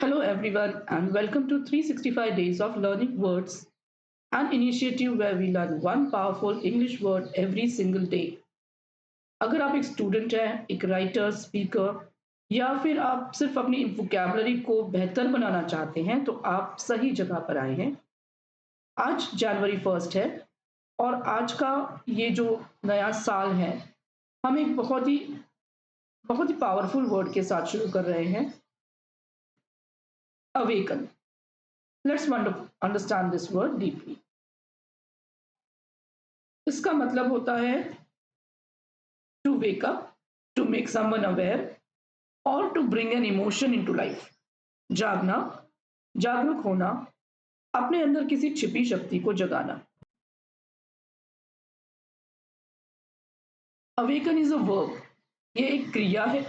Hello, everyone, and welcome to 365 Days of Learning Words, an initiative where we learn one powerful English word every single day. अगर आप एक student हैं, एक writer, speaker या फिर आप सिर्फ अपनी वोकैबुलरी को बेहतर बनाना चाहते हैं, तो आप सही जगह पर आए हैं। आज जनवरी 1 है और आज का ये जो नया साल है, हम एक बहुत ही पावरफुल वर्ड के साथ शुरू कर रहे हैं, awaken. Let's understand this word deeply. इसका मतलब होता है to wake up, to make someone aware और to bring an emotion into life. जागना, जागरूक होना, अपने अंदर किसी छिपी शक्ति को जगाना। अवेकन इज अ वर्ब, ये एक क्रिया है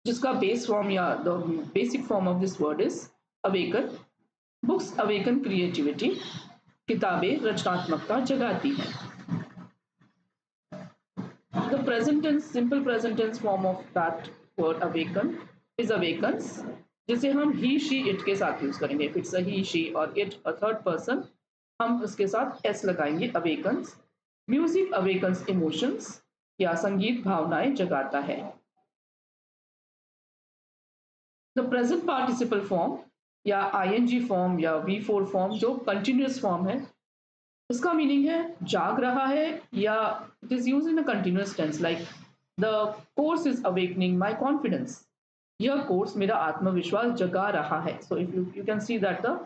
जिसका बेस फॉर्म या the basic form of this word is awaken. Books awaken creativity, किताबें रचनात्मकता जगाती हैं। The present tense, simple present tense form of that word awaken is awakens, जिसे हम he, she, it के साथ यूज करेंगे। If it's a he, she और it a third person, हम उसके साथ s लगाएंगे। Awakens, music awakens emotions, या संगीत भावनाएं जगाता है। The present participle form या ing form या V4 form जो continuous form है, इसका मीनिंग है जाग रहा है या it is use in a continuous tense like the course is awakening my confidence. यह कोर्स मेरा आत्मविश्वास जगा रहा है। So if you can see that the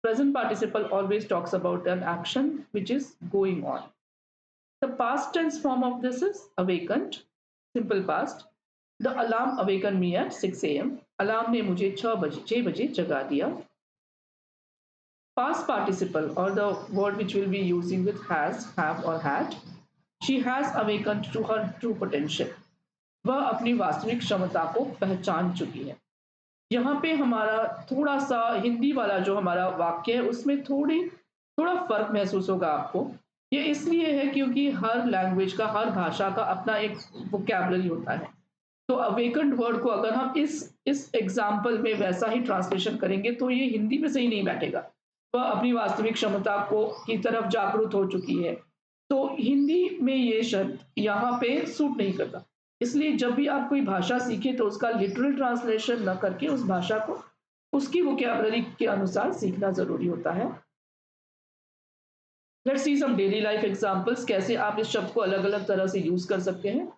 present participle always talks about an action which is going on. The past tense form of this is awakened, simple past. The alarm awakened me at 6 a.m. Alarm ने मुझे 6 बजे जगा दिया। Past participle or the word which we'll be using with has, have or had. She has awakened to her true potential. वह अपनी वास्तविक क्षमता को पहचान चुकी है। यहाँ पे हमारा थोड़ा सा हिंदी वाला जो हमारा वाक्य है उसमें थोड़ा फर्क महसूस होगा आपको। ये इसलिए है क्योंकि हर लैंग्वेज का, हर भाषा का अपना एक वोकैबुलरी होता है। तो अवेकन्ड वर्ड को अगर हम इस एग्जाम्पल में वैसा ही ट्रांसलेशन करेंगे तो ये हिंदी में सही नहीं बैठेगा। वह अपनी वास्तविक क्षमता को की तरफ जागरूक हो चुकी है, तो हिंदी में ये शब्द यहाँ पे सूट नहीं करता। इसलिए जब भी आप कोई भाषा सीखे तो उसका लिटरल ट्रांसलेशन न करके उस भाषा को उसकी वोकैबुलरी के अनुसार सीखना जरूरी होता है। Let's see some daily life examples, कैसे आप इस शब्द को अलग अलग तरह से यूज कर सकते हैं।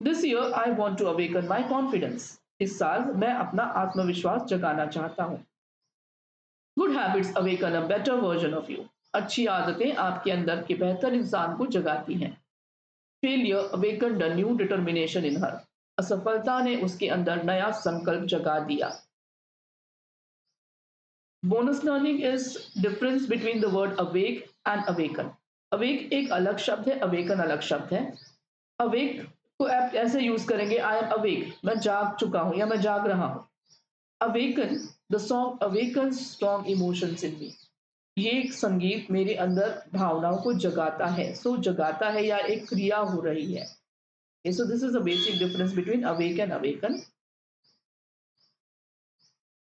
This year I want to awaken my confidence. इस साल मैं अपना आत्मविश्वास जगाना चाहता हूँ। Good habits awaken a better version of you. अच्छी आदतें आपके अंदर के बेहतर इंसान को जगाती हैं। Failure awaken a new determination in her. असफलता ने उसके अंदर नया संकल्प जगा दिया। Bonus learning is difference between the word awake and awaken. Awake एक अलग शब्द है, अवेकन अलग शब्द है। अवेक को आप ऐसे यूज करेंगे, आई एम अवेक, मैं जाग चुका हूं या मैं जाग रहा हूं। Awaken, the song awaken strong emotions in me. ये एक संगीत मेरे अंदर भावनाओं को जगाता है। सो जगाता है या एक क्रिया हो रही है। So this is the basic difference between awake and awaken.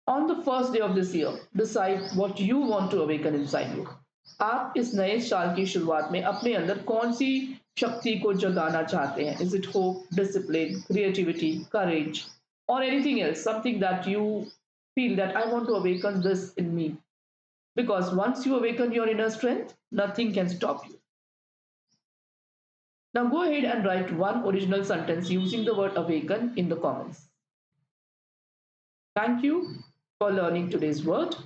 On the first day of this year, decide what you want to awaken inside you. आप इस नए साल की शुरुआत में अपने अंदर कौन सी शक्ति को जगाना चाहते हैं? Is it hope, discipline, creativity, courage, or anything else? Something that you feel that I want to awaken this in me. Because once you awaken your inner strength, nothing can stop you. Now go ahead and write one original sentence using the word awaken in the comments. Thank you for learning today's word.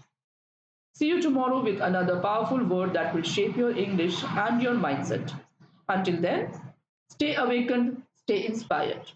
See you tomorrow with another powerful word that will shape your English and your mindset. Until then, stay awakened, stay inspired.